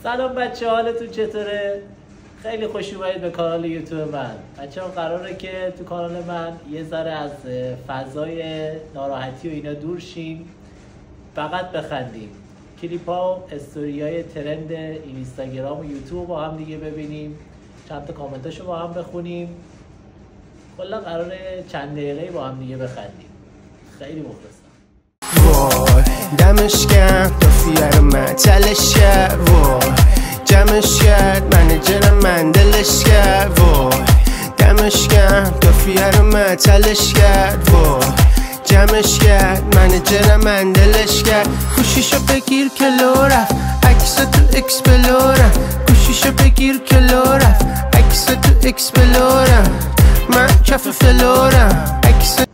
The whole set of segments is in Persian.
سلام بچه، حالتون چطوره؟ خیلی خوش اومدید به کانال یوتیوب من. بچه ها قراره که تو کانال من یه ذره از فضای ناراحتی و اینا دور شیم، فقط بخندیم. کلیپ ها و استوری های ترند اینستاگرام و یوتیوب با هم دیگه ببینیم، چند تا کامنتاشو با هم بخونیم. کلا قراره چند دقیقه با هم دیگه بخندیم. خیلی مخلصم. وای دمش کرد دافیه رو معطلش کرد، وای جمعش کرد منیجر من دلش کرد، وای دمش کرد دافیه رو معطلش کرد، وای جمعش کرد منیجر من دلش کرد. گوشیشو بگیر که لو رفت عکس تو اکسپلورم، گوشیشو بگیر که لو رفت عکس تو اکسپلورم، من کف فلورم عکس.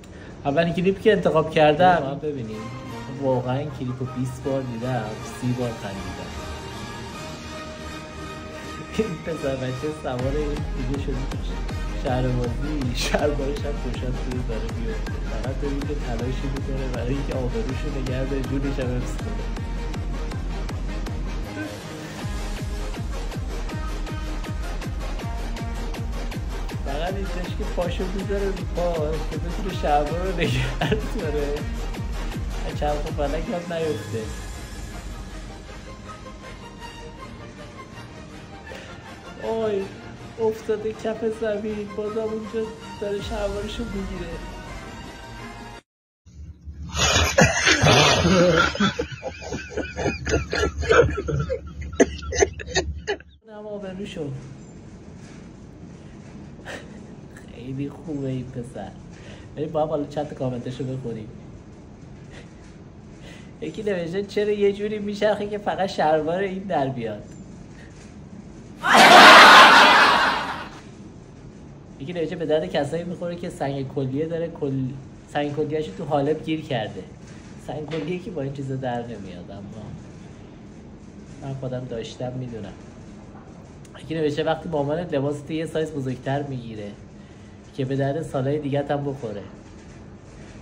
اولین کلیپی که انتخاب کردم ما ببینیم، واقعا این کلیپ رو 20 بار دیدم، 30 بار خندیدم. این پسر بچه سوار این دیگه شده شهربازی، شهربارش هم خوشت توی داره بیفته، فقط ببین که تلاشی میکنه برای اینکه آبروشو نگه داره، جونش هم حفظ کنه. فقط اینجاش که پاشو میذاره رو پا که بتونه شهربار رو نگه داره، چرخ و فلک هم نیفته. آی افتاده کف زمین، بازم اونجا داره شلوارشو میگیره. اونم آبرو شد. خیلی خوبه این پسر. بریم با هم حالا چند کامنتشو بخونیم. یکی نوشته چرا یه جوری میچرخه که فقط شلوار این در بیاد. یکی نوشته به درد کسایی میخوره که سنگ کلیه داره، سنگ کلیه‌شو تو حالب گیر کرده. سنگ کلیه که با این چیزا در نمیاد، اما من خودم داشتم میدونم. یکی نوشته وقتی مامانت لباس تو یه سایز بزرگتر میگیره که به درد سالای دیگه هم بخوره.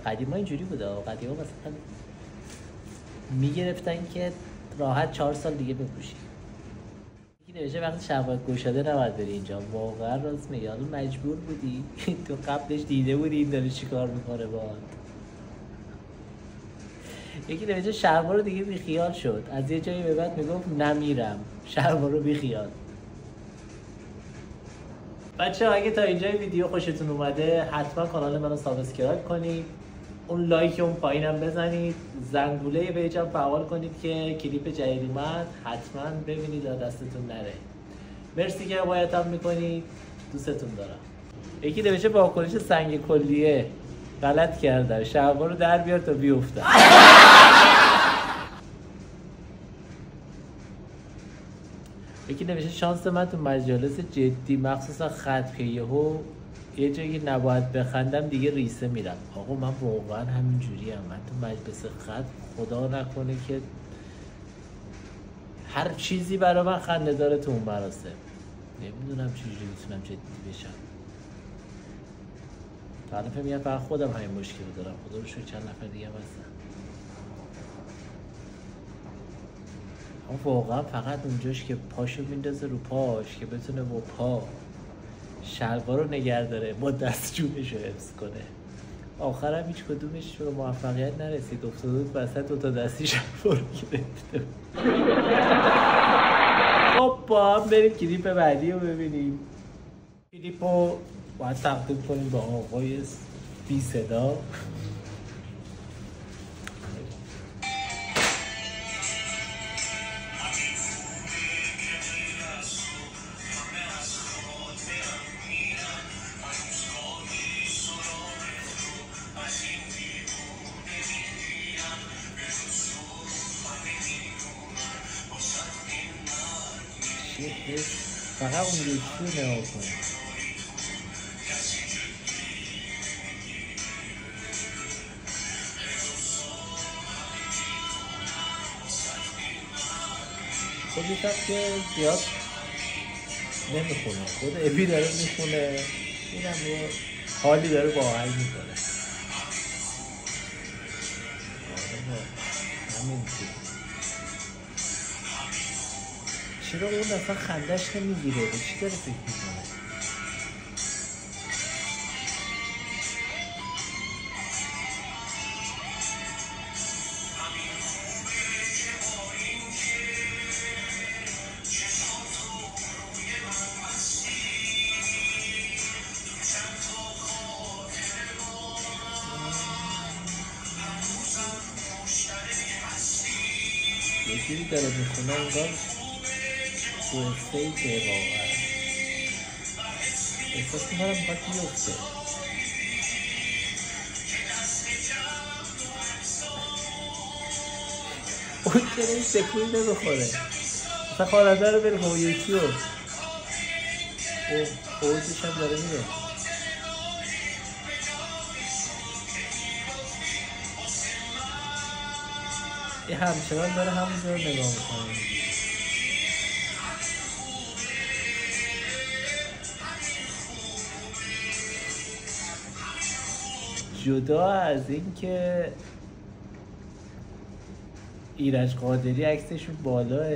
قدیما اینجوری بوده، قدیما مثلا میگرفتن که راحت 4 سال دیگه بپوشی. یکی نوشته وقتی شلوار گشاده نباید بری اینجا. واقعا راست میگه، مجبور بودی؟ تو قبلش دیده بودی این داره چیکار میکنه باهات. یکی نوشته شلوار رو دیگه بیخیال شد، از یه جایی به بعد میگفت نمیرم، شلوار رو بیخیال. بچه ها اگه تا اینجای ویدیو خوشتون اومده حتما کانال منو سابسکرایب کنید، اون لایک اون پایینم بزنید، زنگوله پیجم فعال کنید که کلیپ جدید اومد حتما ببینید و دستتون نره. مرسی که حمایتم میکنید، دوستتون دارم. یکی نوشته با واکنش سنگ کلیه غلط کردم، شلوار رو در بیار تا بیفتم. یکی نوشته شانس من تو مجالس جدی مخصوصا خط که یه جایی نباید بخندم دیگه ریسه میرم. آقا من واقعا همینجوری هم. من تو مجلس خط خدا نکنه که هر چیزی برای من خنده داره تو اون مراسم. نمیدونم چجوری میتونم جدی بشم. تا الان میگم فقط خودم همین مشکل دارم، خدا رو شکر چند نفر دیگه هم هستن. واقعا فقط اونجاش که پاشو میندازه رو پاش که بتونه با پا شلوار رو نگه داره، با دست جونش رو حفظ کنه. آخرم هیچ کدومش به موفقیت نرسید، افتاده بود وسط دوتا دستی شلوار رو گرفته. خب با هم بریم کلیپ بعدی رو ببینیم. کلیپ رو باید تقدیم کنیم با آقای بی صدا. فقط اون یکی رو نگاه کنیم. خودش هم که زیاد نمیخونه، خود ابی داره میخونه، اینم یه حالی داره با آهنگ میکنه. همین چرا اون اصلا خندش نمیگیره؟ به چی داره فکر میکنه؟ یه جوری داره میخونه انگار تو استیجه واقعا. احساس میکنم میخواد بیفته. اون چرا این سکون نمیخوره؟ مثلا خواننده رو بریم یکی رو اوزش هم داره میره. یه همچنان داره همونجا رو نگاه میکنه. جدا از این که ایرج قادری عکسشون بالاه،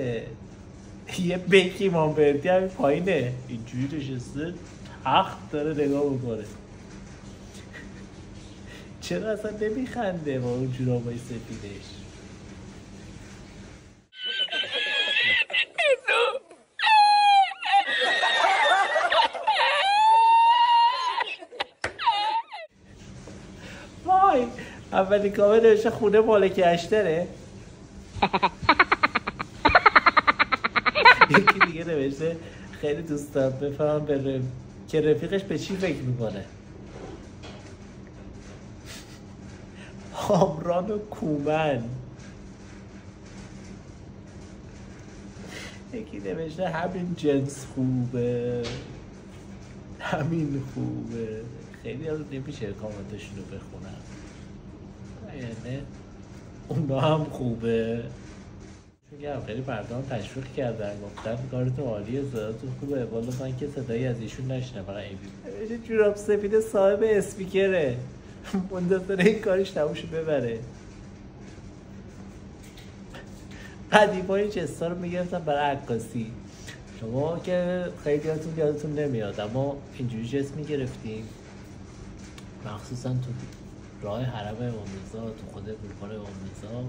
یه بیکی مانبردی همین پایینه اینجوری نشسته تخت داره نگاه میکنه. چرا اصلا نمیخنده با اون جورابای سفیدش؟ وای اولی کامه نوشته خونه مالک اشتره. یکی دیگه نوشته خیلی دوست دارم بفهمم که رفیقش به چی فکر میکنه. کامران و کومن. یکی نوشته همین جنس خوبه، همین خوبه. خیلی از نمیشه کامنتشون رو بخونم، یعنی اونا هم خوبه. چون خیلی مردم تشویق کردن گفتن کارتون عالیه، صداتون خوبه، والا من که صدایی از ایشون نشنم. فقط این جوراب سفید صاحب اسپیکره، منتظر این کارش تموشو ببره. قدیما این جستا رو میگرفتن برای عکاسی. شما که خیلی یادتون نمیاد اما اینجوری جست میگرفتیم، مخصوصا تو راه حرم امام رضا، تو خود بلوار امام رضا.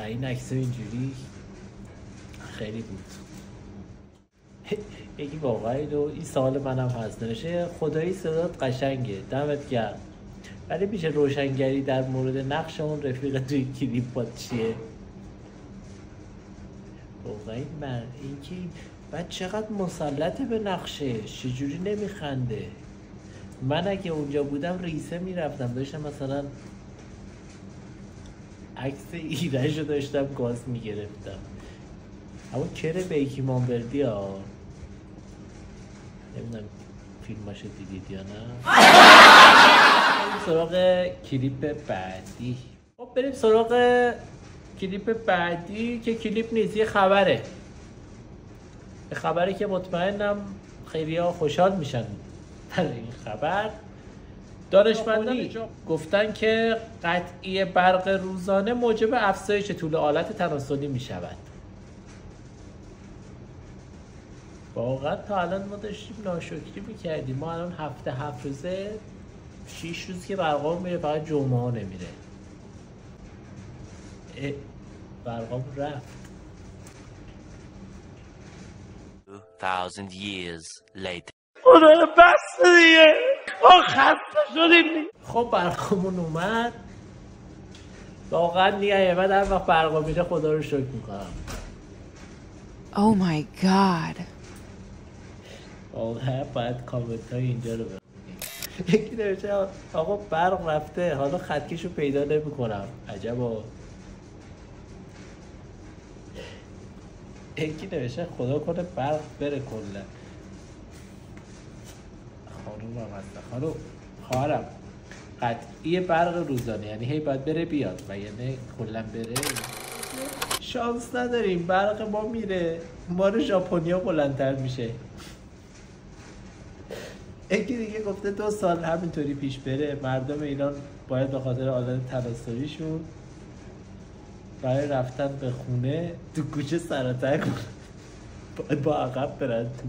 این عکس اینجوری خیلی بود. یکی واقعا این سوال منم هست، نوشته خدایی صدات قشنگه دمت گرم، ولی میشه روشنگری در مورد نقش اون رفیق توی کلیپات چیه؟ واقعا این که بعد چقدر مسلطه به نقشش، چجوری نمیخنده؟ من اگه اونجا بودم ریسه میرفتم، داشتم مثلا عکس ایرج رو داشتم گاز میگرفتم. اما کره بیکی مانبردی ها، نمیدونم فیلماشو دیدید یا نه. بریم سراغ کلیپ بعدی. خب بریم سراغ کلیپ بعدی که کلیپ نیست، یه خبره. یه خبری که مطمئنم خیلی ها خوشحال میشن برای این خبر. دانشمندان گفتن که قطعی برق روزانه موجب افزایش طول آلت تناسلی می شود. واقعا تا الان ما داشتیم ناشکری میکردیم. ما الان هفته 7 روزه 6 روز که برقام میره، فقط جمعه ها نمیره. برقام رفت. 2000 years later. خدا بس دیگه، خسته شدیم. خب برقامون اومد. واقعا دیگه بعد هر وقت برقا میره خدا رو شکر میکنم. Oh my god. واقعا باید کامنت های اینجا رو بخونیم. یکی نوشته آقا برق رفته حالا خطکشو پیدا نمی کنم. عجبا. یکی نوشته خدا کنه برق بره کلا. خانوم هم هستن. خانوم خواهرم قطعی برق روزانه، یعنی هی باید بره بیاد و یعنی کلا بره. شانس نداریم برق ما میره، ما رو ژاپنیا بلندتر میشه. یکی دیگه گفته 2 سال همینطوری پیش بره مردم ایران باید به خاطر آلت تناسلیشون برای رفتن به خونه تو کوچه سرطه کنن، باید با عقب برن تو.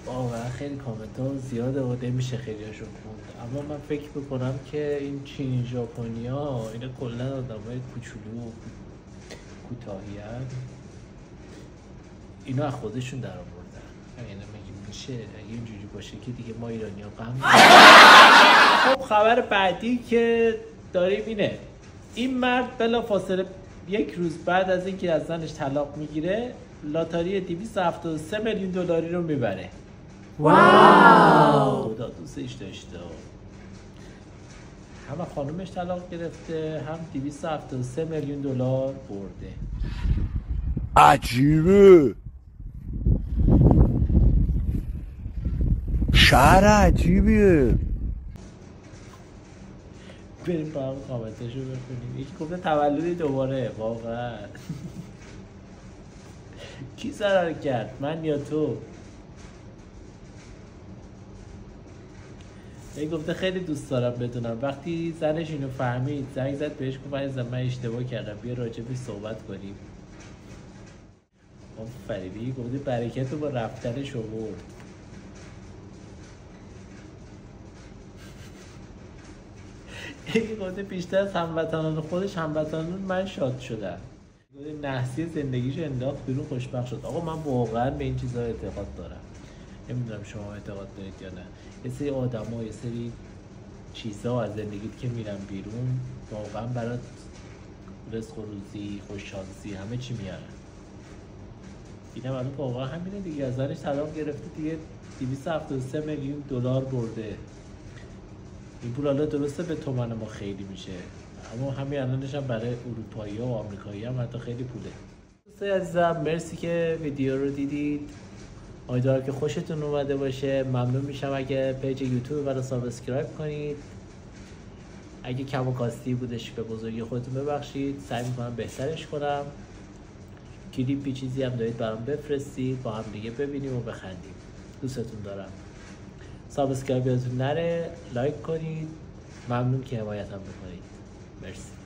واقعا خیلی کامنت ها زیاده و نمیشه خیلی هاشون خوند، اما من فکر بکنم که این چین ژاپنی ها اینا کلا آدم های کوچولو و کوتاهی هست، اینا از خودشون در آوردن. یعنی مگه میشه اگه اینجوری باشه که دیگه ما ایرانی ها غم. خب خبر بعدی که داریم اینه، این مرد بلا فاصله یک روز بعد از اینکه از زنش طلاق میگیره لاتاری 273 میلیون دلاری رو میبره. واو خدا دوستش داشته، هم خانومش طلاق گرفته هم 273 میلیون دلار برده. عجیبه، شهر عجیبیه. بریم با هم کامنتاشو بخونیم. یکی گفته تولدی دوباره، واقعا کی ضرر کرد، من یا تو؟ یکی گفته خیلی دوست دارم بدونم. وقتی زنش اینو فهمید زنگ زد بهش گفت من اشتباه کردم بیا راجبش صحبت کنیم. آفرین. گفته برکت رو با رفتنش آورد. یکی گفته بیشتر از هموطنان خودش هموطنان من شاد شدم. گفته نحسی زندگیش انداخت بیرون خوشبخت شد. آقا من واقعا به این چیزها اعتقاد دارم، نمیدونم شما اعتقاد دارید یا نه. یه سری آدم‌ها یه سری چیزها از زندگیت که میرن بیرون واقعا برات رزق و روزی خوششانسی همه چی میارن. اینم الان واقعا همینه دیگه، از زنش طلاق گرفته دیگه 273 میلیون دلار برده. این پول حالا درسته به تومن ما خیلی میشه، اما همین الانش هم برای اروپایی ها و آمریکایی هم حتی خیلی پوله. دوستای عزیزم مرسی که ویدیو رو دیدید، امیدوارم که خوشتون اومده باشه. ممنون میشم اگه پیج یوتیوب برای سابسکرایب کنید. اگه کم و کاستی بودش به بزرگی خودتون ببخشید، سعی میکنم بهترش کنم. کلیپی چیزی هم دارید برام بفرستید با هم دیگه ببینیم و بخندیم. دوستتون دارم. سابسکرایب یادتون نره، لایک کنید. ممنون که حمایت هم بکنید. مرسی.